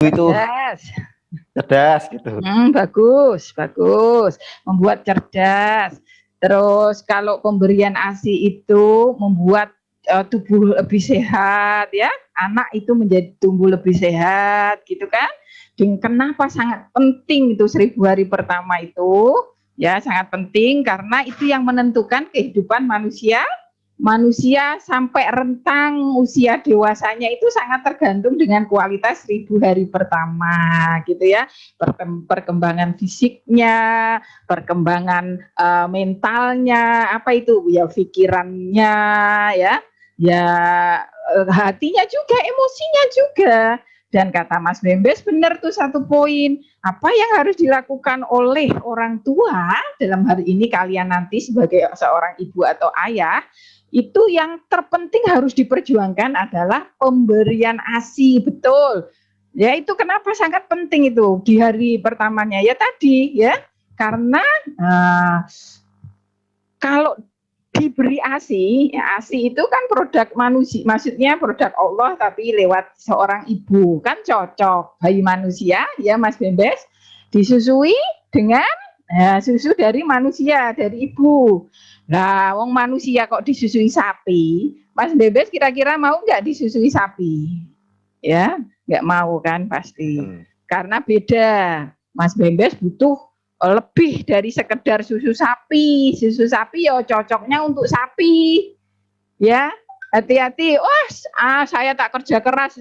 itu Cerdas. cerdas gitu. Bagus, bagus. Membuat cerdas. Terus kalau pemberian ASI itu membuat tubuh lebih sehat ya. Anak itu menjadi tumbuh lebih sehat gitu kan. Dan kenapa sangat penting itu 1000 hari pertama itu? Ya, sangat penting karena itu yang menentukan kehidupan manusia sampai rentang usia dewasanya itu sangat tergantung dengan kualitas 1000 hari pertama gitu ya. Perkembangan fisiknya, perkembangan mentalnya, apa itu ya, pikirannya ya hatinya juga, emosinya juga. Dan kata Mas Bembes benar tuh satu poin, apa yang harus dilakukan oleh orang tua dalam hari ini kalian nanti sebagai seorang ibu atau ayah, itu yang terpenting harus diperjuangkan adalah pemberian ASI, betul. Ya itu kenapa sangat penting itu di hari pertamanya ya tadi ya, karena kalau diberi ASI, ya ASI itu kan produk manusia, maksudnya produk Allah tapi lewat seorang ibu, kan cocok bayi manusia ya Mas Bembes, disusui dengan susu dari manusia, dari ibu. Nah, wong manusia kok disusui sapi, Mas Bembes kira-kira mau nggak disusui sapi? Ya, nggak mau kan pasti. Karena beda. Mas Bembes butuh lebih dari sekedar susu sapi. Susu sapi ya cocoknya untuk sapi. Ya, hati-hati. Saya tak kerja keras.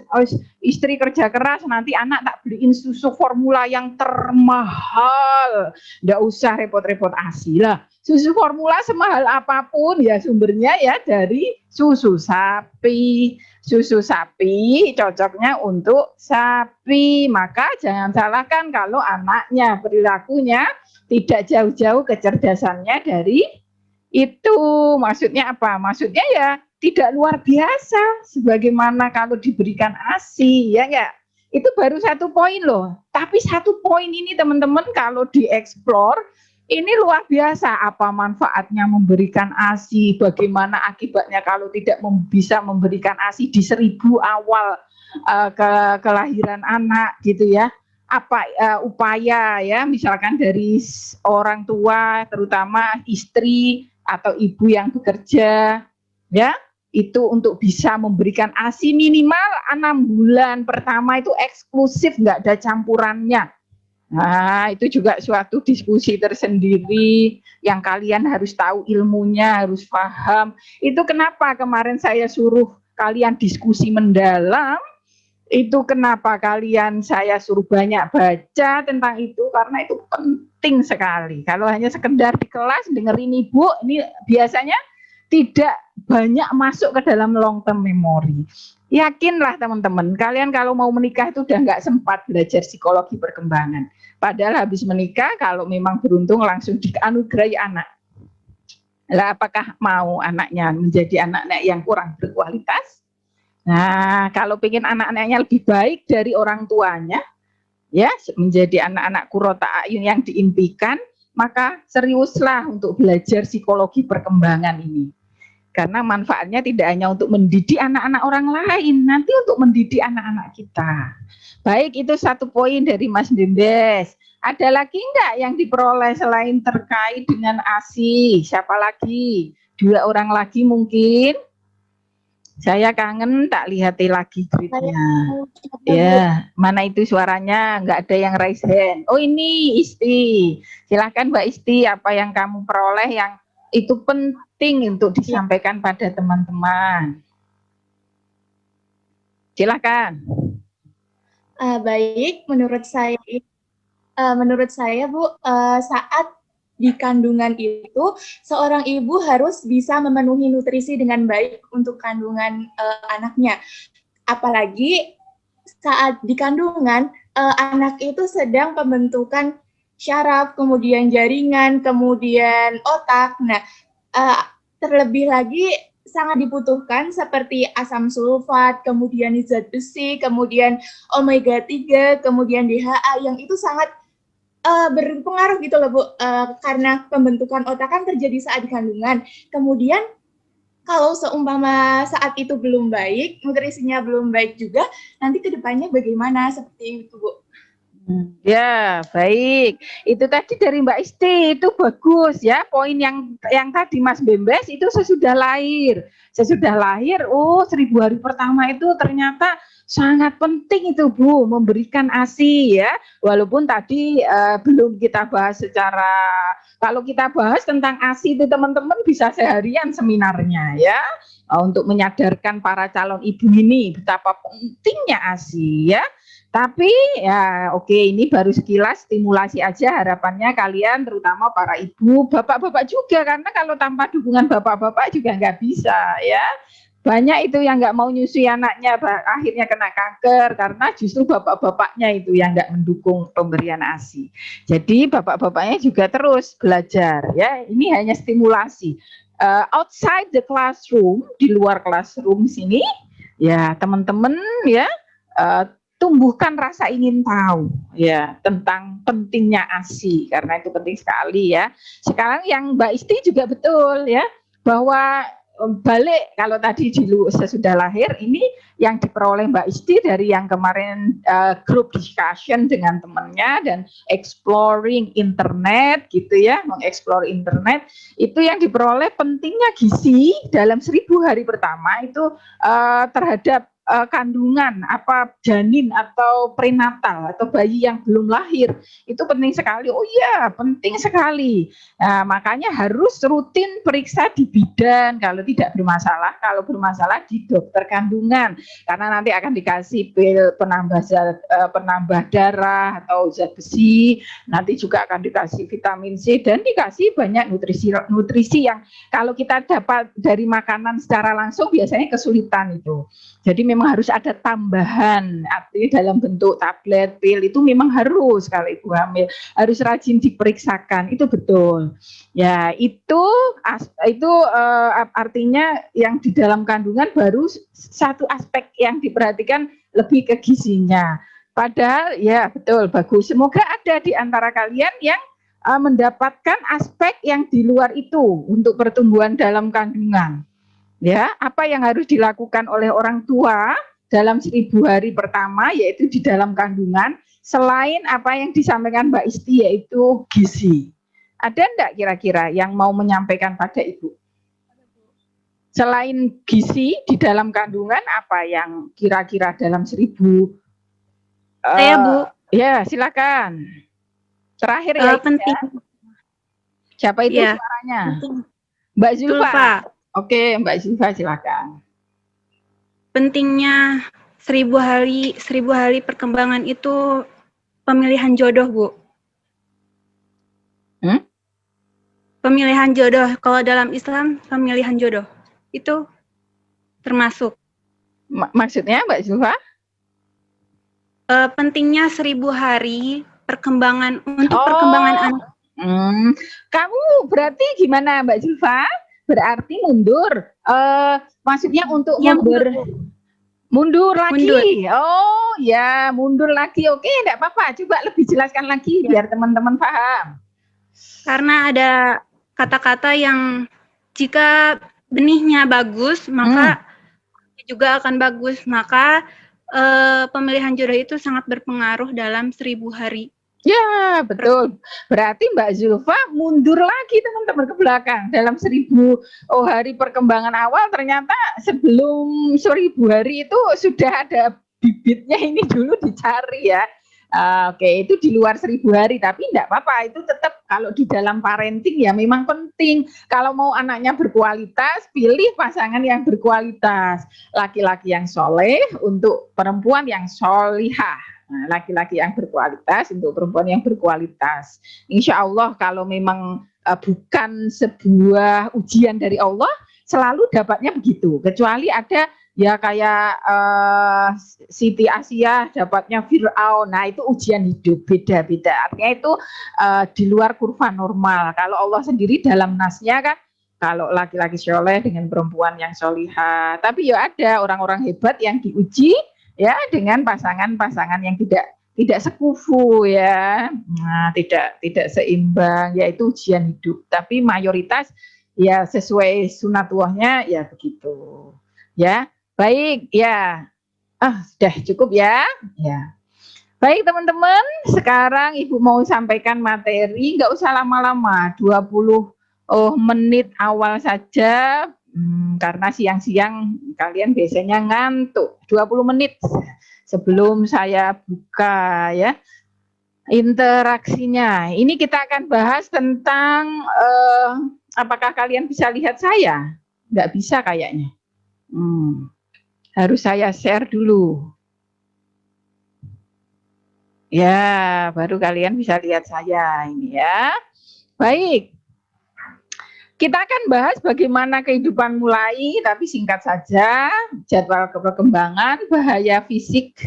Istri kerja keras, nanti anak tak beliin susu formula yang termahal. Nggak usah repot-repot ASI lah. Susu formula semahal apapun ya sumbernya ya dari susu sapi. Susu sapi cocoknya untuk sapi. Maka jangan salahkan kalau anaknya perilakunya tidak jauh-jauh kecerdasannya dari itu. Maksudnya apa? Maksudnya ya tidak luar biasa sebagaimana kalau diberikan ASI, ya enggak? Itu baru satu poin loh. Tapi satu poin ini teman-teman kalau dieksplor ini luar biasa, apa manfaatnya memberikan ASI, bagaimana akibatnya kalau tidak bisa memberikan ASI di 1000 awal kelahiran anak gitu ya. Apa upaya ya, misalkan dari orang tua, terutama istri atau ibu yang bekerja ya, itu untuk bisa memberikan ASI minimal 6 bulan pertama itu eksklusif, nggak ada campurannya. Nah, itu juga suatu diskusi tersendiri yang kalian harus tahu ilmunya, harus paham. Itu kenapa kemarin saya suruh kalian diskusi mendalam, itu kenapa kalian saya suruh banyak baca tentang itu, karena itu penting sekali. Kalau hanya sekedar di kelas dengerin ibu, ini biasanya tidak banyak masuk ke dalam long term memory. Yakinlah teman-teman, kalian kalau mau menikah itu udah nggak sempat belajar psikologi perkembangan. Padahal habis menikah kalau memang beruntung langsung dianugerahi anak. Lah apakah mau anaknya menjadi anak-anak yang kurang berkualitas? Nah, kalau pengen anak-anaknya lebih baik dari orang tuanya, ya menjadi anak-anak qurrata a'yun yang diimpikan, maka seriuslah untuk belajar psikologi perkembangan ini. Karena manfaatnya tidak hanya untuk mendidik anak-anak orang lain, nanti untuk mendidik anak-anak kita. Baik, itu satu poin dari Mas Bembes. Ada lagi enggak yang diperoleh selain terkait dengan ASI? Siapa lagi? 2 orang lagi mungkin? Saya kangen tak lihat lagi tweetnya. Ya, mana itu suaranya? Enggak ada yang raise hand. Oh ini Isti. Silahkan Mbak Isti, apa yang kamu peroleh yang itu penting untuk disampaikan pada teman-teman. Silahkan. Baik, menurut saya Bu, saat di kandungan itu seorang ibu harus bisa memenuhi nutrisi dengan baik untuk kandungan anaknya. Apalagi saat di kandungan anak itu sedang pembentukan syaraf, kemudian jaringan, kemudian otak. Nah, terlebih lagi sangat dibutuhkan seperti asam sulfat, kemudian zat besi, kemudian omega 3, kemudian DHA yang itu sangat berpengaruh gitu loh Bu, karena pembentukan otak kan terjadi saat di kandungan. Kemudian kalau seumpama saat itu belum baik, nutrisinya belum baik juga, nanti kedepannya bagaimana seperti itu, Bu? Ya, baik. Itu tadi dari Mbak Isti, itu bagus ya. Poin yang tadi Mas Bembes itu sesudah lahir. Sesudah lahir, 1000 hari pertama itu ternyata sangat penting itu Bu, memberikan ASI ya. Walaupun tadi belum kita bahas secara, kalau kita bahas tentang ASI itu teman-teman bisa seharian seminarnya ya. Untuk menyadarkan para calon ibu ini betapa pentingnya ASI ya. Tapi ya oke, ini baru sekilas stimulasi aja, harapannya kalian terutama para ibu, bapak-bapak juga, karena kalau tanpa dukungan bapak-bapak juga nggak bisa ya. Banyak itu yang nggak mau nyusui anaknya, akhirnya kena kanker karena justru bapak-bapaknya itu yang nggak mendukung pemberian ASI. Jadi bapak-bapaknya juga terus belajar ya. Ini hanya stimulasi. Outside the classroom, di luar classroom sini ya teman-teman ya. Tumbuhkan rasa ingin tahu ya tentang pentingnya ASI, karena itu penting sekali ya. Sekarang yang Mbak Isti juga betul ya, bahwa balik kalau tadi sesudah lahir ini yang diperoleh Mbak Isti dari yang kemarin group discussion dengan temannya dan exploring internet gitu ya, mengeksplor internet, itu yang diperoleh pentingnya gizi dalam 1000 hari pertama itu terhadap kandungan apa janin atau prenatal atau bayi yang belum lahir itu penting sekali. Oh iya, penting sekali. Nah, makanya harus rutin periksa di bidan kalau tidak bermasalah. Kalau bermasalah di dokter kandungan, karena nanti akan dikasih pil penambah darah atau zat besi. Nanti juga akan dikasih vitamin C dan dikasih banyak nutrisi yang kalau kita dapat dari makanan secara langsung biasanya kesulitan itu. Jadi memang harus ada tambahan, artinya dalam bentuk tablet, pil itu memang harus kalau ibu hamil harus rajin diperiksakan, itu betul. Ya itu artinya yang di dalam kandungan baru satu aspek yang diperhatikan lebih ke gizinya. Padahal ya betul bagus. Semoga ada di antara kalian yang mendapatkan aspek yang di luar itu untuk pertumbuhan dalam kandungan. Ya, apa yang harus dilakukan oleh orang tua dalam 1000 hari pertama yaitu di dalam kandungan selain apa yang disampaikan Mbak Isti yaitu gizi. Ada enggak kira-kira yang mau menyampaikan pada Ibu? Selain gizi di dalam kandungan apa yang kira-kira dalam 1000? Saya Bu. Ya, silakan. Terakhir ya. Penting. Ya. Siapa itu ya, suaranya? Penting. Mbak Zulfa. Zulfa. Oke, Mbak Zulfa silakan. Pentingnya 1000 hari perkembangan itu pemilihan jodoh, Bu. Pemilihan jodoh, kalau dalam Islam pemilihan jodoh itu termasuk. Maksudnya Mbak Zulfa? Pentingnya 1000 hari perkembangan untuk perkembangan anak. Kamu berarti gimana Mbak Zulfa? Berarti mundur. Maksudnya untuk Ya, mundur lagi. Mundur. Oh ya, mundur lagi. Oke, enggak apa-apa. Coba lebih jelaskan lagi biar teman-teman paham. Karena ada kata-kata yang jika benihnya bagus, maka juga akan bagus. Maka pemilihan jodoh itu sangat berpengaruh dalam 1000 hari. Ya, betul. Berarti Mbak Zulfa mundur lagi teman-teman ke belakang. Dalam 1000 hari perkembangan awal ternyata sebelum 1000 hari itu sudah ada bibitnya, ini dulu dicari ya. Oke, itu di luar 1000 hari, tapi enggak apa-apa. Itu tetap kalau di dalam parenting ya memang penting. Kalau mau anaknya berkualitas, pilih pasangan yang berkualitas. Laki-laki yang soleh untuk perempuan yang solihah. Nah, laki-laki yang berkualitas untuk perempuan yang berkualitas. Insya Allah kalau memang bukan sebuah ujian dari Allah, selalu dapatnya begitu. Kecuali ada ya kayak Siti Asia dapatnya Fir'aun. Nah itu ujian hidup, beda-beda. Artinya itu di luar kurva normal. Kalau Allah sendiri dalam nasnya kan, kalau laki-laki soleh dengan perempuan yang solihah. Tapi ya ada orang-orang hebat yang diuji ya dengan pasangan-pasangan yang tidak sekufu ya, nah, tidak seimbang, yaitu ujian hidup. Tapi mayoritas ya sesuai sunatullahnya ya begitu. Ya, baik ya. Sudah cukup ya. Ya. Baik teman-teman, sekarang Ibu mau sampaikan materi, nggak usah lama-lama, 20 menit awal saja, karena siang-siang kalian biasanya ngantuk. 20 menit sebelum saya buka ya interaksinya. Ini kita akan bahas tentang apakah kalian bisa lihat saya? Nggak bisa kayaknya. Harus saya share dulu. Ya, baru kalian bisa lihat saya ini ya. Baik. Kita akan bahas bagaimana kehidupan mulai, tapi singkat saja. Jadwal perkembangan, bahaya fisik,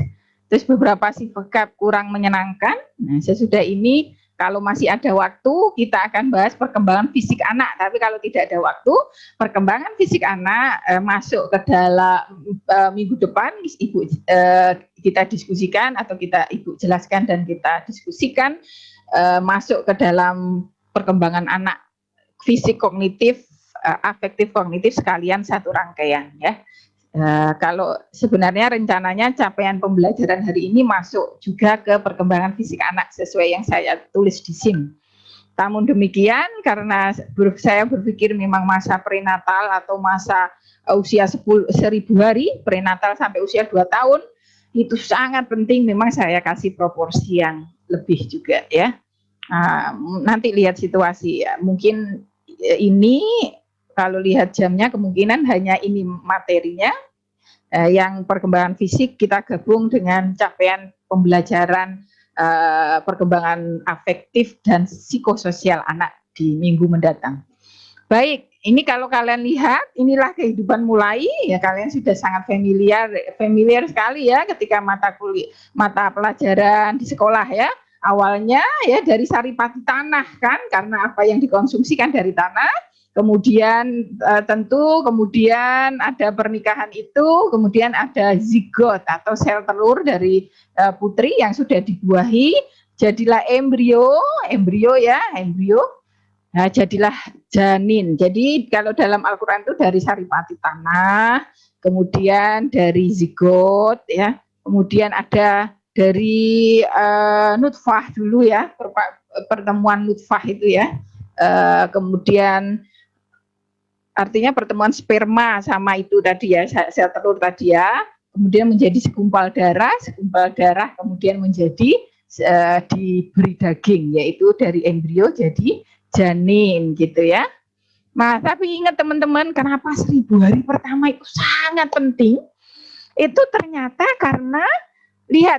terus beberapa sifat kurang menyenangkan. Nah, sesudah ini kalau masih ada waktu, kita akan bahas perkembangan fisik anak. Tapi kalau tidak ada waktu, perkembangan fisik anak masuk ke dalam minggu depan, Ibu kita diskusikan atau Ibu jelaskan dan kita diskusikan masuk ke dalam perkembangan anak fisik kognitif, afektif kognitif sekalian satu rangkaian ya. Kalau sebenarnya rencananya capaian pembelajaran hari ini masuk juga ke perkembangan fisik anak sesuai yang saya tulis di sini. Namun demikian karena saya berpikir memang masa prenatal atau masa usia 1000 hari, prenatal sampai usia 2 tahun itu sangat penting, memang saya kasih proporsi yang lebih juga ya. Nanti lihat situasi ya. Mungkin ini kalau lihat jamnya kemungkinan hanya ini materinya. Yang perkembangan fisik kita gabung dengan capaian pembelajaran perkembangan afektif dan psikososial anak di minggu mendatang. Baik, ini kalau kalian lihat, inilah kehidupan mulai ya, kalian sudah sangat familiar sekali ya ketika mata pelajaran di sekolah ya. Awalnya ya dari saripati tanah kan, karena apa yang dikonsumsikan dari tanah. Kemudian kemudian ada pernikahan itu, kemudian ada zigot atau sel telur dari putri yang sudah dibuahi, jadilah embrio ya, nah, jadilah janin. Jadi kalau dalam Al-Quran itu dari saripati tanah, kemudian dari zigot ya, kemudian ada dari nutfah dulu ya, pertemuan nutfah itu ya, kemudian artinya pertemuan sperma sama itu tadi ya, sel telur tadi ya, kemudian menjadi segumpal darah kemudian menjadi diberi daging, yaitu dari embrio jadi janin gitu ya. Nah, tapi ingat teman-teman, kenapa 1000 hari pertama itu sangat penting? Itu ternyata karena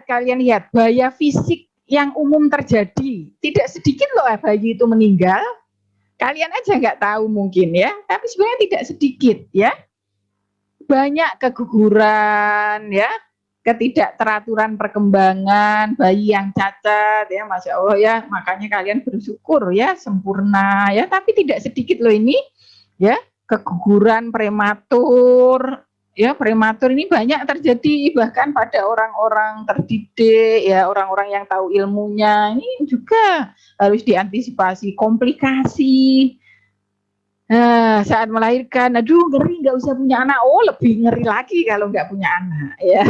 kalian lihat bahaya fisik yang umum terjadi. Tidak sedikit loh bayi itu meninggal. Kalian aja nggak tahu mungkin ya, tapi sebenarnya tidak sedikit ya. Banyak keguguran ya, ketidakteraturan perkembangan, bayi yang cacat ya, Masya Allah ya, makanya kalian bersyukur ya, sempurna ya, tapi tidak sedikit loh ini ya, keguguran prematur ya, prematur ini banyak terjadi bahkan pada orang-orang terdidik ya, orang-orang yang tahu ilmunya, ini juga harus diantisipasi. Komplikasi saat melahirkan, aduh ngeri, nggak usah punya anak. Oh, lebih ngeri lagi kalau nggak punya anak ya.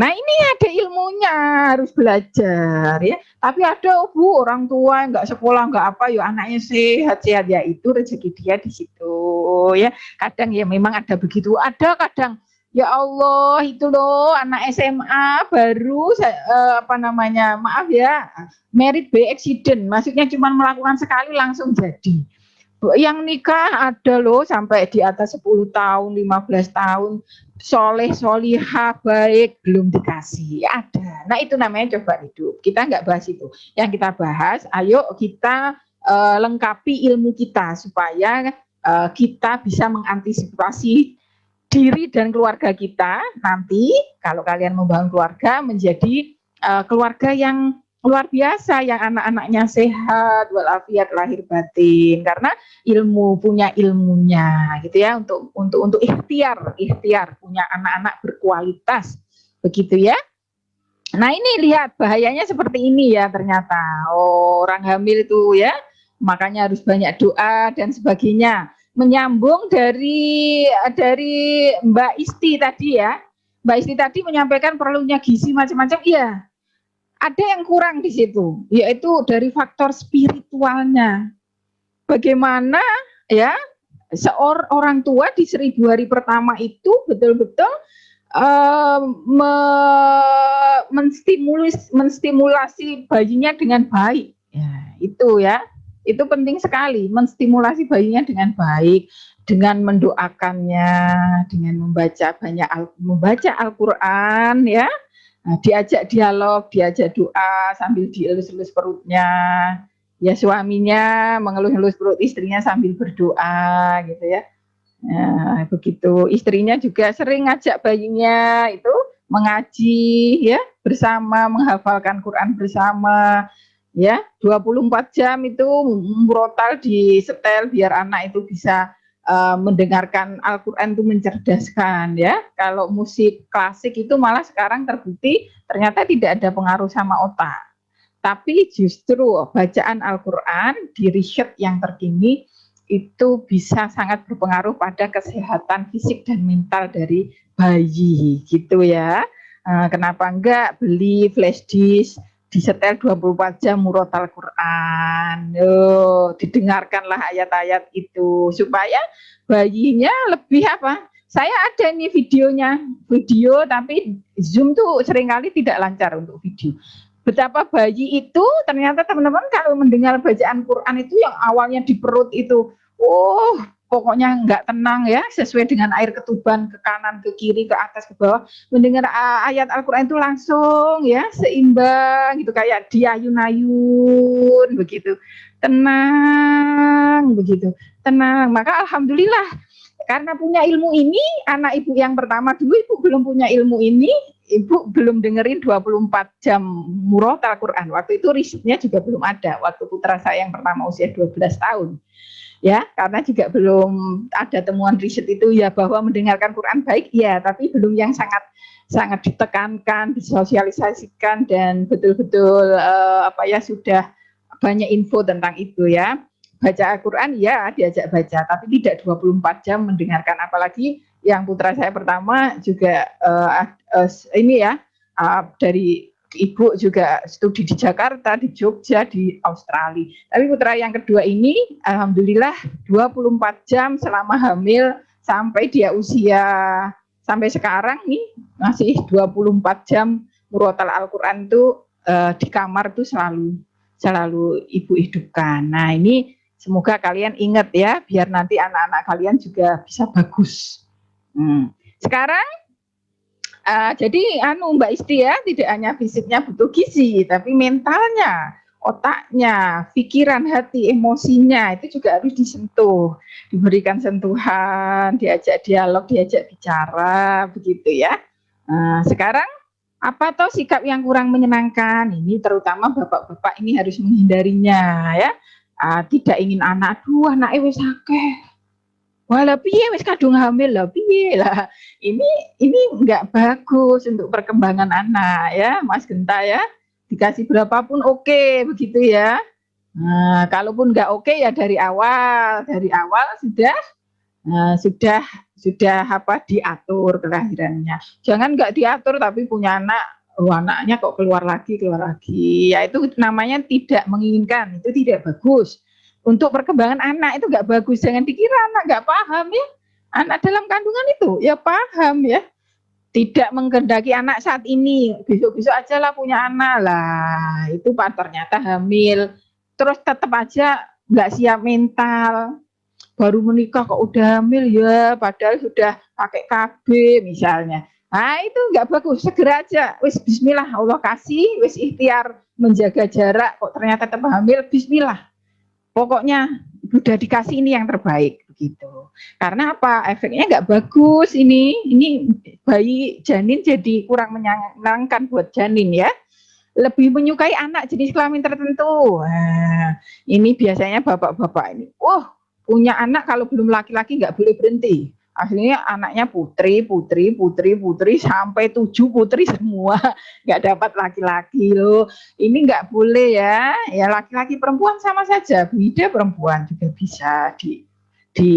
Nah ini ada ilmunya, harus belajar ya. Tapi ada orang tua yang nggak sekolah nggak apa, ya anaknya sehat ya, itu rezeki dia di situ ya. Kadang ya memang ada begitu, ada kadang ya Allah itu loh anak SMA baru maaf ya, merit by accident, maksudnya cuma melakukan sekali langsung jadi. Yang nikah ada loh sampai di atas 10 tahun, 15 tahun, soleh, solihah, baik, belum dikasih, ada. Nah itu namanya coba hidup. Kita nggak bahas itu. Yang kita bahas, ayo kita lengkapi ilmu kita supaya kita bisa mengantisipasi diri dan keluarga kita nanti kalau kalian membangun keluarga menjadi keluarga yang luar biasa, yang anak-anaknya sehat walafiat lahir batin, karena punya ilmunya gitu ya, untuk ikhtiar punya anak-anak berkualitas begitu ya. Nah ini lihat bahayanya seperti ini ya, ternyata orang hamil itu ya makanya harus banyak doa dan sebagainya. Menyambung dari Mbak Isti tadi ya, Mbak Isti tadi menyampaikan perlunya gizi macam-macam. Iya, ada yang kurang di situ, yaitu dari faktor spiritualnya. Bagaimana ya seorang tua di 1000 hari pertama itu betul-betul menstimulasi bayinya dengan baik. Ya, itu ya. Itu penting sekali, menstimulasi bayinya dengan baik, dengan mendoakannya, dengan membaca Al-Qur'an ya. Nah, diajak dialog, diajak doa sambil dielus-elus perutnya. Ya suaminya mengelus-elus perut istrinya sambil berdoa gitu ya. Nah, begitu. Istrinya juga sering ngajak bayinya itu mengaji ya, bersama menghafalkan Quran bersama. Ya, 24 jam itu murotal disetel biar anak itu bisa mendengarkan Al-Qur'an itu mencerdaskan ya. Kalau musik klasik itu malah sekarang terbukti ternyata tidak ada pengaruh sama otak. Tapi justru bacaan Al-Qur'an di riset yang terkini itu bisa sangat berpengaruh pada kesehatan fisik dan mental dari bayi gitu ya. Kenapa enggak beli flash disk disetel 24 jam murotal Quran. Didengarkanlah ayat-ayat itu supaya bayinya lebih apa? Saya ada nih video tapi Zoom tuh seringkali tidak lancar untuk video. Betapa bayi itu ternyata teman-teman kalau mendengar bacaan Quran itu yang awalnya di perut itu, pokoknya nggak tenang ya, sesuai dengan air ketuban ke kanan, ke kiri, ke atas, ke bawah. Mendengar ayat Al-Quran itu langsung ya seimbang gitu, kayak diayun-ayun begitu, tenang begitu, tenang. Maka alhamdulillah karena punya ilmu ini, anak ibu yang pertama dulu ibu belum punya ilmu ini, ibu belum dengerin 24 jam murotal Quran. Waktu itu risetnya juga belum ada. Waktu putra saya yang pertama usia 12 tahun. Ya, karena juga belum ada temuan riset itu ya bahwa mendengarkan Quran baik ya, tapi belum yang sangat ditekankan, disosialisasikan dan betul-betul sudah banyak info tentang itu ya. Baca Al-Quran ya diajak baca, tapi tidak 24 jam mendengarkan, apalagi yang putra saya pertama juga dari ibu juga studi di Jakarta, di Jogja, di Australia. Tapi putra yang kedua ini alhamdulillah 24 jam selama hamil sampai dia usia sampai sekarang nih masih 24 jam murotal Al-Quran itu di kamar itu selalu ibu hidupkan. Nah, ini semoga kalian ingat ya, biar nanti anak-anak kalian juga bisa bagus. Sekarang jadi Mbak Isti ya, tidak hanya fisiknya butuh gizi, tapi mentalnya, otaknya, pikiran, hati, emosinya itu juga harus disentuh, diberikan sentuhan, diajak dialog, diajak bicara, begitu ya. Sekarang apa toh sikap yang kurang menyenangkan? Ini terutama bapak-bapak ini harus menghindarinya ya. Tidak ingin anak, anaknya wis akeh. Wala piye wis kadung hamil lah piye lah. Ini enggak bagus untuk perkembangan anak ya, Mas Genta ya. Dikasih berapapun oke, begitu ya. Nah, kalaupun enggak oke ya dari awal sudah diatur kelahirannya. Jangan enggak diatur tapi punya anak, anaknya kok keluar lagi. Ya itu namanya tidak menginginkan, itu tidak bagus. Untuk perkembangan anak itu nggak bagus. Jangan dikira anak nggak paham ya. Anak dalam kandungan itu ya paham ya. Tidak menggendaki anak saat ini, besok-besok aja lah punya anak lah. Itu ternyata hamil. Terus tetap aja nggak siap mental. Baru menikah kok udah hamil ya, padahal sudah pakai KB misalnya. Nah itu nggak bagus, segera aja, wis bismillah Allah kasih, wis ikhtiar menjaga jarak, kok ternyata tetap hamil, bismillah. Pokoknya udah dikasih ini yang terbaik begitu. Karena apa? Efeknya nggak bagus ini bayi janin jadi kurang menyenangkan buat janin ya. Lebih menyukai anak jenis kelamin tertentu. Nah, ini biasanya bapak-bapak ini, punya anak kalau belum laki-laki nggak boleh berhenti. Aslinya anaknya putri sampai 7 putri semua, nggak dapat laki-laki loh. Ini nggak boleh ya. Ya laki-laki perempuan sama saja. Beda perempuan juga bisa di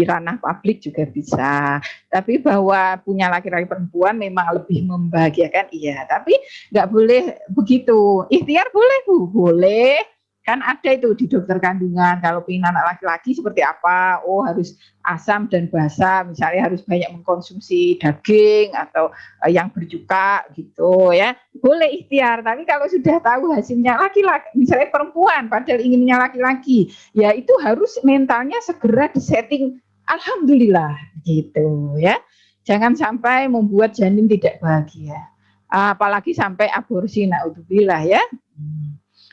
ranah publik juga bisa. Tapi bahwa punya laki-laki perempuan memang lebih membahagiakan, iya. Tapi nggak boleh begitu. Ikhtiar boleh Bu, boleh. Kan ada itu di dokter kandungan, kalau pengen anak laki-laki seperti apa, oh harus asam dan basa, misalnya harus banyak mengkonsumsi daging atau yang bercuka gitu ya, boleh ikhtiar. Tapi kalau sudah tahu hasilnya laki-laki, misalnya perempuan padahal inginnya laki-laki, ya itu harus mentalnya segera disetting, alhamdulillah gitu ya. Jangan sampai membuat janin tidak bahagia, apalagi sampai aborsi, naudzubillah ya.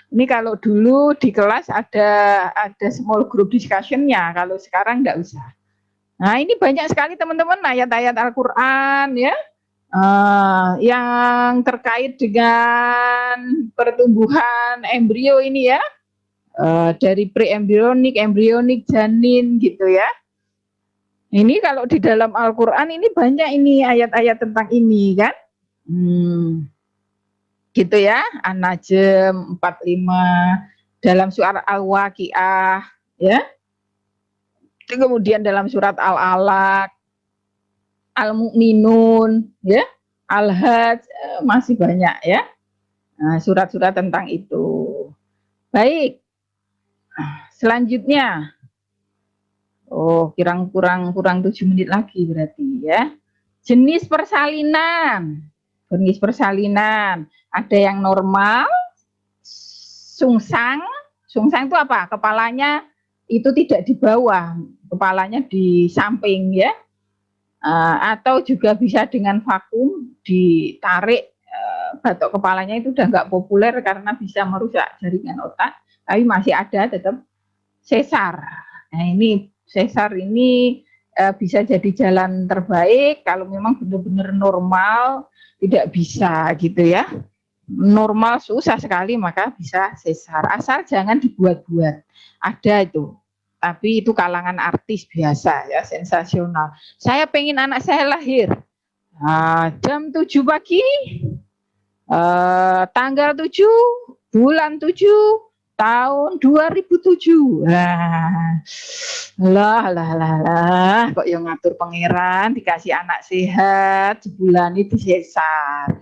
Ini kalau dulu di kelas ada small group discussion-nya, kalau sekarang enggak usah. Nah, ini banyak sekali teman-teman ayat-ayat Al-Qur'an ya. Yang terkait dengan pertumbuhan embrio ini ya. Dari pre-embryonik, embryonik, janin gitu ya. Ini kalau di dalam Al-Qur'an ini banyak ini ayat-ayat tentang ini kan. Gitu ya, An-Najm 45, dalam surat Al-Waqiah ya. Kemudian dalam surat Al-Alaq, Al-Mu'minun ya, Al-Hajj, masih banyak ya. Nah, surat-surat tentang itu. Baik. Selanjutnya. Oh, kurang 7 menit lagi berarti ya. Jenis persalinan. Jenis persalinan. Ada yang normal, sungsang. Sungsang itu apa? Kepalanya itu tidak di bawah, kepalanya di samping ya. Atau juga bisa dengan vakum ditarik, batok kepalanya itu udah nggak populer karena bisa merusak jaringan otak, tapi masih ada tetap sesar. Nah ini sesar ini bisa jadi jalan terbaik kalau memang benar-benar normal, tidak bisa gitu ya. Normal susah sekali maka bisa sesar, asal jangan dibuat-buat. Ada itu, tapi itu kalangan artis biasa ya, sensasional. Saya pengen anak saya lahir jam 7 pagi, tanggal 7, bulan 7, tahun 2007. Lah, kok yang ngatur pangeran dikasih anak sehat, sebulan itu disesar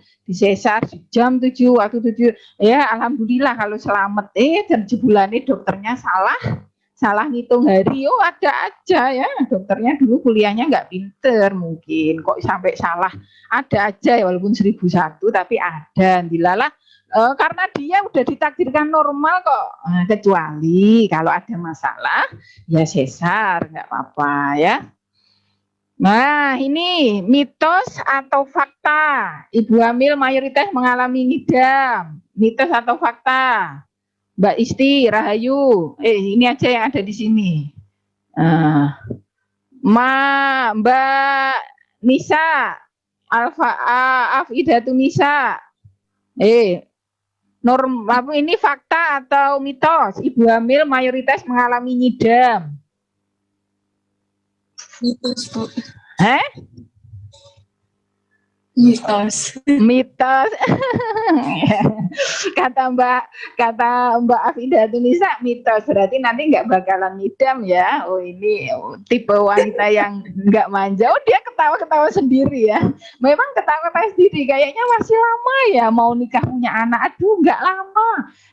di jam 7 waktu 7 ya, alhamdulillah kalau selamat. Dan sebulannya dokternya salah ngitung hari. Oh ada aja ya, dokternya dulu kuliahnya nggak pinter mungkin kok sampai salah, ada aja ya, walaupun 1001 tapi ada. Dilalah karena dia udah ditakdirkan normal kok. Kecuali kalau ada masalah ya sesar, nggak apa-apa ya. Nah ini mitos atau fakta, ibu hamil mayoritas mengalami ngidam, mitos atau fakta? Mbak Isti, Rahayu, ini aja yang ada di sini. Mbak Nisa, Afidatun Nisa, ini fakta atau mitos? Ibu hamil mayoritas mengalami ngidam. Mitos, Bu. Mitos. kata Mbak Afidatun Nisa mitos, berarti nanti nggak bakalan ngidam ya. Oh ini tipe wanita yang nggak manja. Oh dia ketawa sendiri ya. Memang ketawa sendiri, kayaknya masih lama ya mau nikah punya anak. Aduh nggak lama.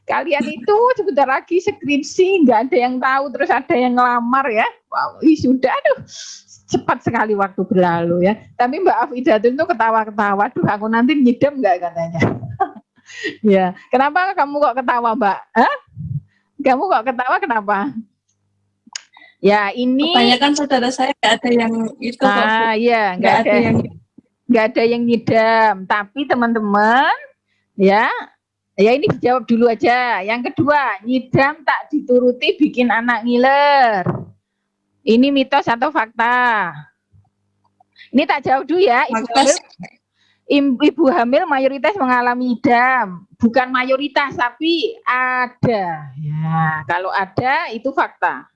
Kalian itu sebentar lagi skripsi, nggak ada yang tahu, terus ada yang ngelamar ya. Wow, sudah, aduh cepat sekali waktu berlalu ya. Tapi Mbak Afidatun itu ketawa-ketawa, duh aku nanti nyidam nggak katanya. Ya, kenapa kamu kok ketawa Mbak? Kamu kok ketawa kenapa? Ya ini. Kebanyakan saudara saya nggak ada yang itu. Iya nggak ada yang nyidam. Tapi teman-teman ya ini dijawab dulu aja. Yang kedua, nyidam tak dituruti bikin anak ngiler. Ini mitos atau fakta? Ini tak jawab dulu ya. Ibu hamil mayoritas mengalami ngidam. Bukan mayoritas, tapi ada. Ya, kalau ada itu fakta.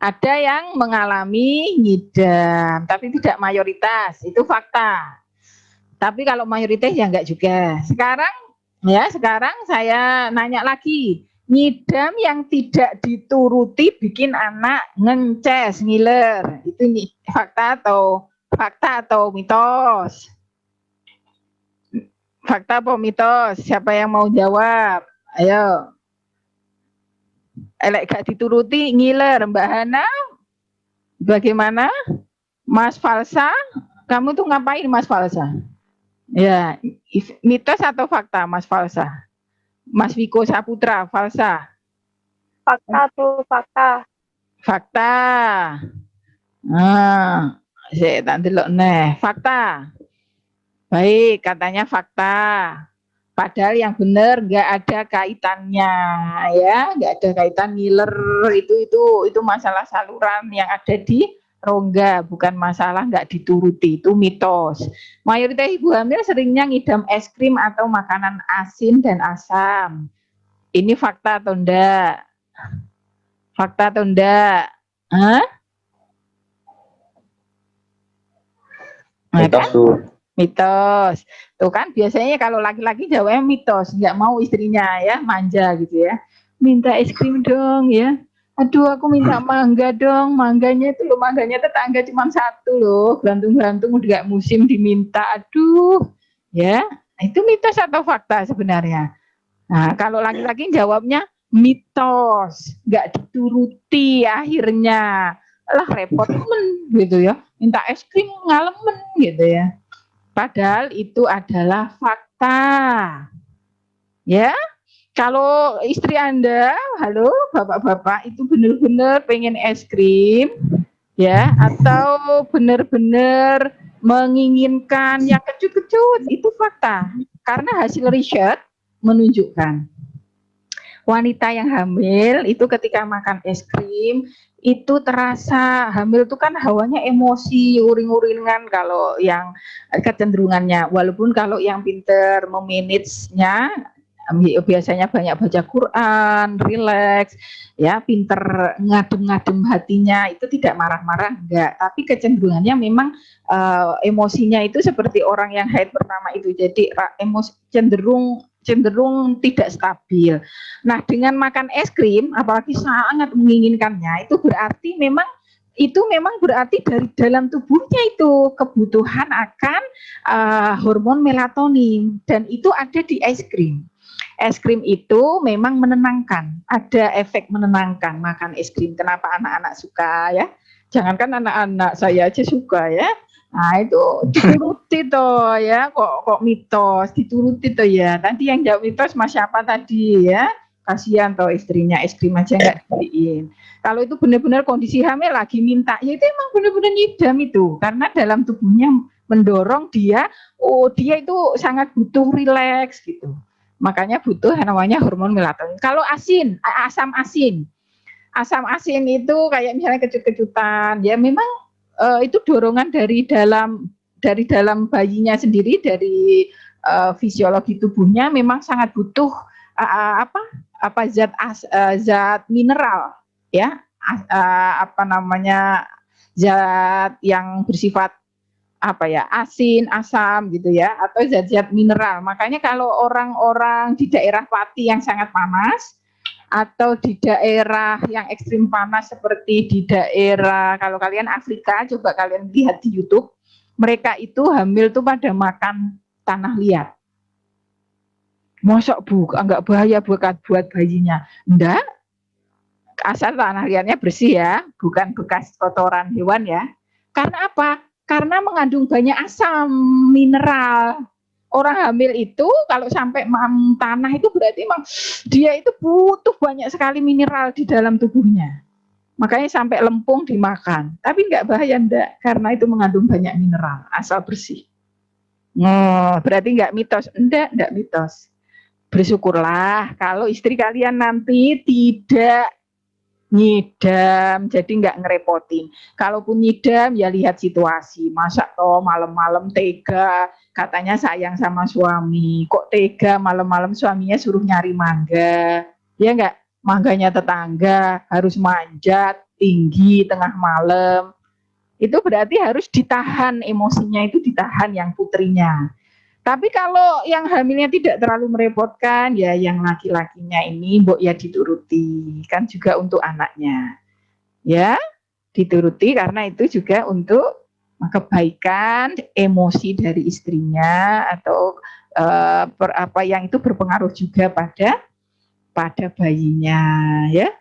Ada yang mengalami ngidam, tapi tidak mayoritas, itu fakta. Tapi kalau mayoritas ya enggak juga. Sekarang saya nanya lagi, ngidam yang tidak dituruti bikin anak ngences, ngiler, itu fakta atau mitos? Fakta atau mitos? Siapa yang mau jawab? Ayo. Elek gak dituruti ngiler, Mbak Hana, bagaimana? Mas Falsa, kamu tuh ngapain Mas Falsa? Ya, mitos atau fakta Mas Falsa? Mas Wiko Saputra, Falsa. Fakta tuh, fakta. Fakta. Nah, saya tak delok neh, fakta. Baik, katanya fakta. Padahal yang benar nggak ada kaitannya, ya, nggak ada kaitan ngiler itu masalah saluran yang ada di rongga, bukan masalah nggak dituruti, itu mitos. Mayoritas ibu hamil seringnya ngidam es krim atau makanan asin dan asam. Ini fakta atau enggak? Fakta atau enggak? Hah? Mitos tuh. Mitos. Tuh kan biasanya kalau laki-laki jawabnya mitos, nggak mau istrinya ya manja gitu ya. Minta es krim dong ya. Aduh aku minta mangga dong. Mangganya itu loh, mangganya tetangga cuma satu loh. Gantung-gantung udah gak musim diminta. Aduh. Ya, itu mitos atau fakta sebenarnya? Nah, kalau laki-laki jawabnya mitos, nggak dituruti akhirnya. Lah repot gitu ya. Minta es krim ngalemen gitu ya. Padahal itu adalah fakta. Ya, kalau istri Anda, halo bapak-bapak, itu benar-benar pengen es krim, ya, atau benar-benar menginginkan yang kecut-kecut, itu fakta. Karena hasil riset menunjukkan wanita yang hamil itu ketika makan es krim itu terasa hamil itu kan hawanya emosi, uring-uringan kalau yang kecenderungannya, walaupun kalau yang pinter memanagenya biasanya banyak baca Quran, rileks, ya, pinter ngadem-ngadem hatinya, itu tidak marah-marah enggak, tapi kecenderungannya memang emosinya itu seperti orang yang haid pertama itu, jadi emosi cenderung tidak stabil. Nah, dengan makan es krim, apalagi sangat menginginkannya, itu memang berarti dari dalam tubuhnya itu kebutuhan akan hormon melatonin, dan itu ada di es krim. Es krim itu memang menenangkan, ada efek menenangkan makan es krim. Kenapa anak-anak suka ya? Jangankan anak-anak, saya aja suka ya. Nah itu dituruti toh ya, kok mitos, dituruti toh ya. Nanti yang jawab mitos mas siapa tadi ya? Kasihan toh istrinya, es krim aja nggak dibeliin. Kalau itu benar-benar kondisi hamil lagi minta, ya itu emang benar-benar nyidam itu, karena dalam tubuhnya mendorong dia, dia itu sangat butuh rileks gitu. Makanya butuh namanya hormon melatonin. Kalau asam asin itu kayak misalnya kecut-kecutan, ya memang itu dorongan dari dalam bayinya sendiri, dari fisiologi tubuhnya memang sangat butuh zat mineral, ya, zat yang bersifat asin, asam gitu ya, atau zat-zat mineral. Makanya kalau orang-orang di daerah Pati yang sangat panas atau di daerah yang ekstrim panas seperti di daerah, kalau kalian Afrika, coba kalian lihat di YouTube, mereka itu hamil tuh pada makan tanah liat. Mosok enggak bahaya buat bayinya? Enggak, asal tanah liatnya bersih ya, bukan bekas kotoran hewan ya. Karena apa? Karena mengandung banyak asam mineral. Orang hamil itu kalau sampai tanah itu berarti memang dia itu butuh banyak sekali mineral di dalam tubuhnya. Makanya sampai lempung dimakan. Tapi enggak bahaya enggak, karena itu mengandung banyak mineral, asal bersih. Berarti enggak mitos. Enggak mitos. Bersyukurlah kalau istri kalian nanti tidak nyidam, jadi nggak ngerepotin. Kalaupun nyidam ya lihat situasi. Masa toh malam-malam tega, katanya sayang sama suami, kok tega malam-malam suaminya suruh nyari mangga, ya nggak? mangganya tetangga, harus manjat tinggi tengah malam. Itu berarti harus ditahan emosinya, itu ditahan yang putrinya. Tapi kalau yang hamilnya tidak terlalu merepotkan, ya yang laki-lakinya ini mbok ya dituruti, kan juga untuk anaknya. Ya, dituruti karena itu juga untuk kebaikan emosi dari istrinya atau apa yang itu berpengaruh juga pada bayinya, ya.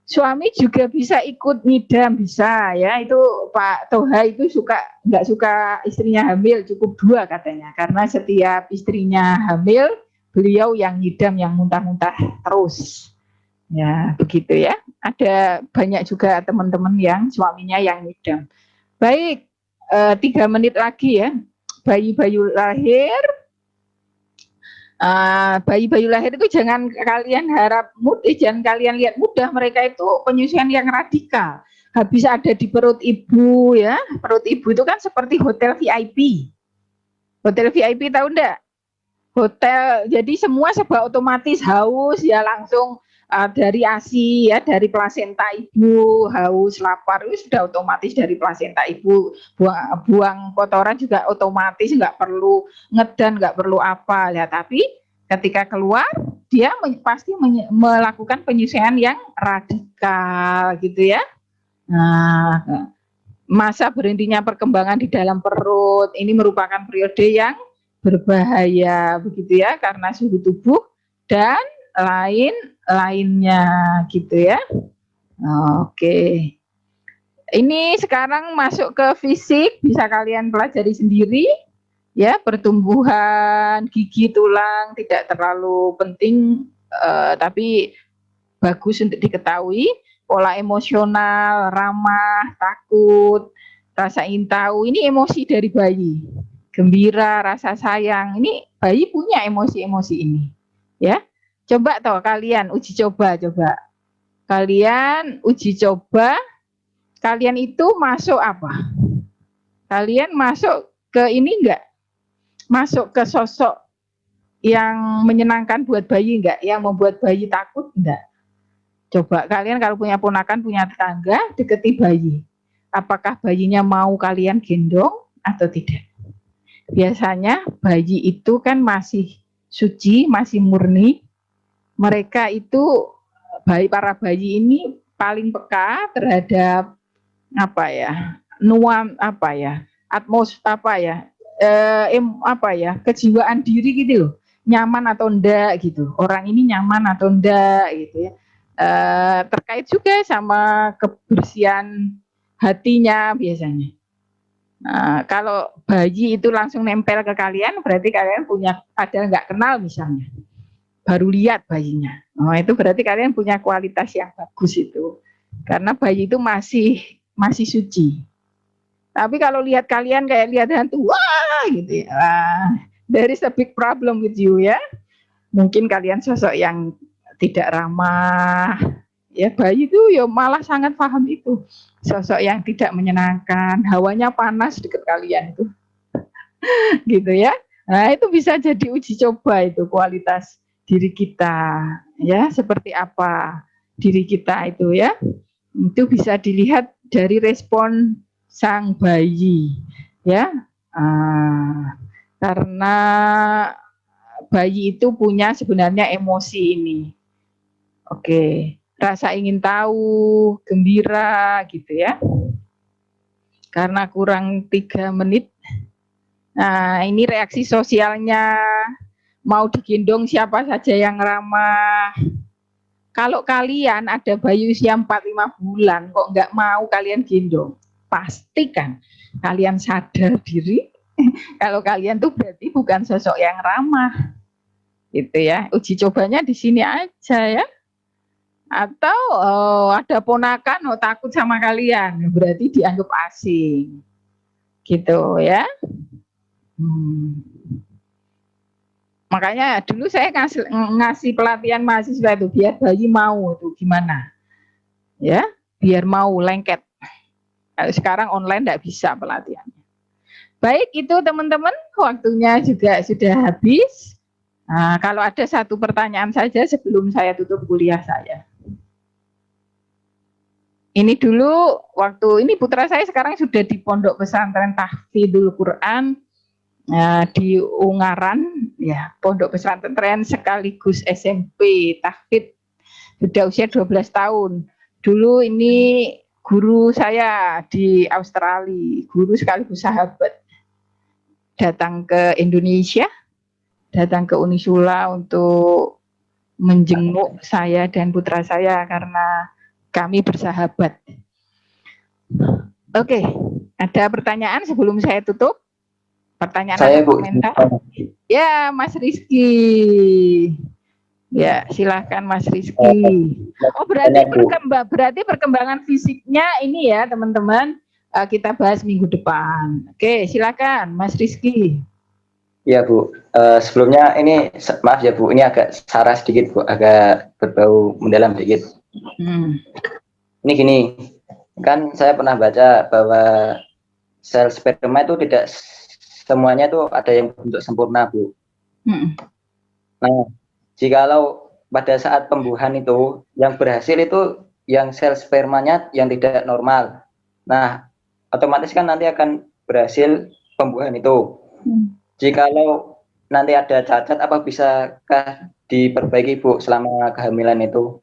Suami juga bisa ikut ngidam, bisa ya. Itu Pak Toha itu nggak suka istrinya hamil, cukup 2 katanya. Karena setiap istrinya hamil, beliau yang ngidam, yang muntah-muntah terus. Ya, begitu ya. Ada banyak juga teman-teman yang suaminya yang ngidam. Baik, 3 menit lagi ya. Bayi-bayi lahir. Bayi-bayi lahir itu jangan kalian harap mudah, jangan kalian lihat mudah, mereka itu penyusuan yang radikal. Habis ada di perut ibu ya, perut ibu itu kan seperti hotel VIP. Hotel VIP tahu enggak? Hotel, jadi semua serba otomatis, haus ya langsung dari ASI ya, dari plasenta ibu, haus, lapar itu sudah otomatis dari plasenta ibu. Buang kotoran juga otomatis, nggak perlu ngedan, nggak perlu apa ya. Tapi ketika keluar dia pasti melakukan penyesuaian yang radikal gitu ya. Nah, masa berhentinya perkembangan di dalam perut ini merupakan periode yang berbahaya begitu ya, karena suhu tubuh dan lainnya gitu ya. Oke. Ini sekarang masuk ke fisik, bisa kalian pelajari sendiri ya, pertumbuhan gigi tulang tidak terlalu penting tapi bagus untuk diketahui. Pola emosional, ramah, takut, rasa ingin tahu, ini emosi dari bayi. Gembira, rasa sayang, ini bayi punya emosi-emosi ini ya. Coba toh kalian uji coba. Kalian uji coba, kalian itu masuk apa? Kalian masuk ke ini enggak? Masuk ke sosok yang menyenangkan buat bayi enggak? Yang membuat bayi takut enggak? Coba kalian kalau punya ponakan, punya tetangga, deketi bayi. Apakah bayinya mau kalian gendong atau tidak? Biasanya bayi itu kan masih suci, masih murni. Mereka itu para bayi ini paling peka terhadap apa ya, nuan apa ya, kejiwaan diri gitu loh, nyaman atau enggak gitu, orang ini nyaman atau enggak gitu ya. Terkait juga sama kebersihan hatinya biasanya. Kalau bayi itu langsung nempel ke kalian, berarti kalian punya, padahal nggak kenal misalnya, baru lihat bayinya. Itu berarti kalian punya kualitas yang bagus itu. Karena bayi itu masih suci. Tapi kalau lihat kalian kayak lihat hantu, wah gitu ya. There is a big problem with you ya. Mungkin kalian sosok yang tidak ramah. Ya bayi itu ya malah sangat paham itu. Sosok yang tidak menyenangkan, hawanya panas dekat kalian itu. Gitu ya. Nah, itu bisa jadi uji coba itu kualitas diri kita, ya, seperti apa diri kita itu ya. Itu bisa dilihat dari respon sang bayi, ya. Karena bayi itu punya sebenarnya emosi ini. Oke, rasa ingin tahu, gembira gitu ya. Karena kurang 3 menit. Nah, ini reaksi sosialnya, mau digendong siapa saja yang ramah. Kalau kalian ada bayi usia 4-5 bulan kok nggak mau kalian gendong, pastikan kalian sadar diri kalau kalian tuh berarti bukan sosok yang ramah. Gitu ya. Uji cobanya di sini aja ya. Atau ada ponakan takut sama kalian, berarti dianggap asing. Gitu ya. Makanya dulu saya ngasih pelatihan mahasiswa itu biar bayi mau itu gimana ya, biar mau lengket. Sekarang online enggak bisa pelatihannya. Baik, itu teman-teman, waktunya juga sudah habis. Nah, kalau ada satu pertanyaan saja sebelum saya tutup kuliah saya. Ini dulu waktu ini putra saya sekarang sudah di Pondok Pesantren Tahfidzul Quran di Ungaran, ya, Pondok Pesantren sekaligus SMP Tahfidz, sudah usia 12 tahun. Dulu ini guru saya di Australia, guru sekaligus sahabat, datang ke Indonesia, datang ke Unisula untuk menjenguk saya dan putra saya karena kami bersahabat. Oke, ada pertanyaan sebelum saya tutup? Pertanyaan Saya, atau Bu. komentar? Ya, Mas Rizky. Ya, silahkan Mas Rizky. Oh, berarti perkembangan fisiknya ini ya, teman-teman. Kita bahas minggu depan. Oke, silakan Mas Rizky. Ya, Bu. Sebelumnya ini maaf ya, Bu, ini agak sarah sedikit, Bu, agak berbau mendalam sedikit. Ini gini, kan saya pernah baca bahwa sel sperma itu tidak semuanya itu ada yang bentuk sempurna, Bu. Nah, jikalau pada saat pembuahan itu yang berhasil itu yang sel spermanya yang tidak normal, nah otomatis kan nanti akan berhasil pembuahan itu. Jikalau nanti ada cacat, apa bisakah diperbaiki, Bu, selama kehamilan itu?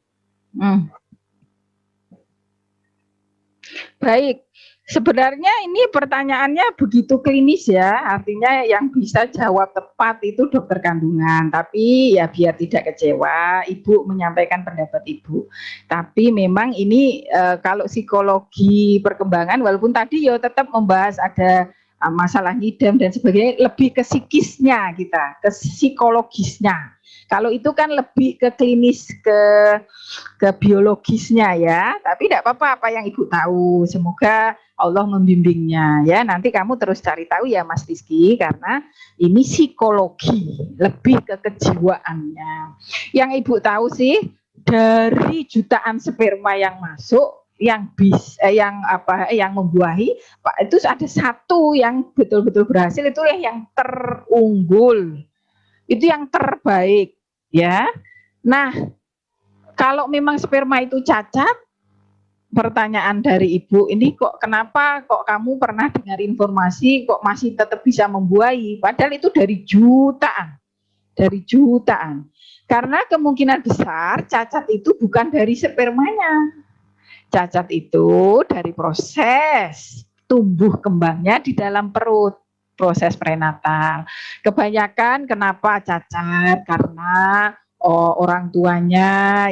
Baik, sebenarnya ini pertanyaannya begitu klinis ya, artinya yang bisa jawab tepat itu dokter kandungan. Tapi ya biar tidak kecewa, Ibu menyampaikan pendapat Ibu. Tapi memang ini kalau psikologi perkembangan, walaupun tadi ya tetap membahas ada masalah ngidam dan sebagainya, lebih ke psikisnya kita, ke psikologisnya. Kalau itu kan lebih ke klinis, ke biologisnya ya. Tapi tidak apa-apa apa yang Ibu tahu. Semoga Allah membimbingnya ya. Nanti kamu terus cari tahu ya Mas Rizky, karena ini psikologi, lebih ke kejiwaannya. Yang Ibu tahu sih dari jutaan sperma yang masuk, yang membuahi, Pak, itu ada satu yang betul-betul berhasil, itulah yang terunggul. Itu yang terbaik ya. Nah, kalau memang sperma itu cacat, pertanyaan dari Ibu ini kenapa kamu pernah dengar informasi kok masih tetap bisa membuahi, padahal itu dari jutaan. Karena kemungkinan besar cacat itu bukan dari spermanya. Cacat itu dari proses tumbuh kembangnya di dalam perut, proses prenatal. Kebanyakan kenapa cacat? Karena orang tuanya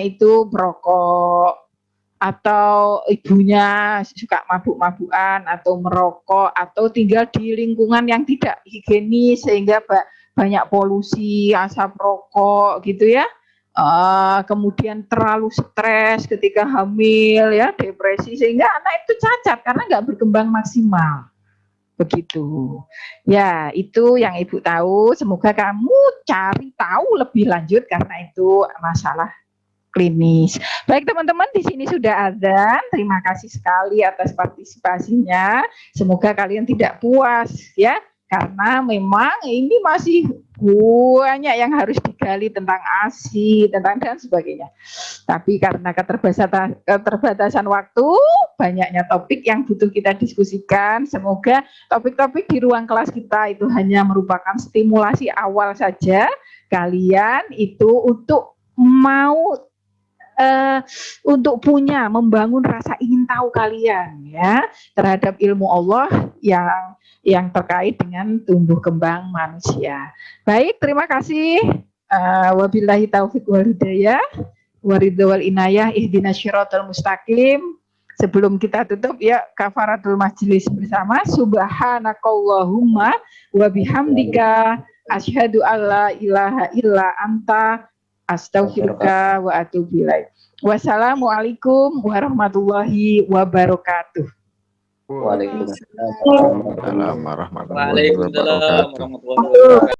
itu merokok, atau ibunya suka mabuk-mabukan atau merokok, atau tinggal di lingkungan yang tidak higienis sehingga banyak polusi, asap rokok gitu ya. Kemudian terlalu stres ketika hamil ya, depresi, sehingga anak itu cacat karena nggak berkembang maksimal. Begitu. Ya, itu yang Ibu tahu. Semoga kamu cari tahu lebih lanjut karena itu masalah klinis. Baik teman-teman, di sini sudah ada. Terima kasih sekali atas partisipasinya. Semoga kalian tidak puas ya, karena memang ini masih banyak yang harus digali tentang ASI, tentang dan sebagainya. Tapi karena keterbatasan waktu, banyaknya topik yang butuh kita diskusikan. Semoga topik-topik di ruang kelas kita itu hanya merupakan stimulasi awal saja. Kalian itu untuk membangun rasa ingin tahu kalian ya terhadap ilmu Allah yang terkait dengan tumbuh kembang manusia. Baik, terima kasih. Wabillahi taufiq wal hidayah, waridho wal inayah, ihdinas syiratal mustaqim. Sebelum kita tutup ya, kafaratul majlis bersama. Subhanakallahumma wa bihamdika asyhadu alla ilaha illa anta astaghfiruka wa atubu ilaik. Wassalamualaikum warahmatullahi wabarakatuh. Waalaikumsalam Waalaikumsalam warahmatullahi wabarakatuh. Waalaikumsalam warahmatullahi wabarakatuh.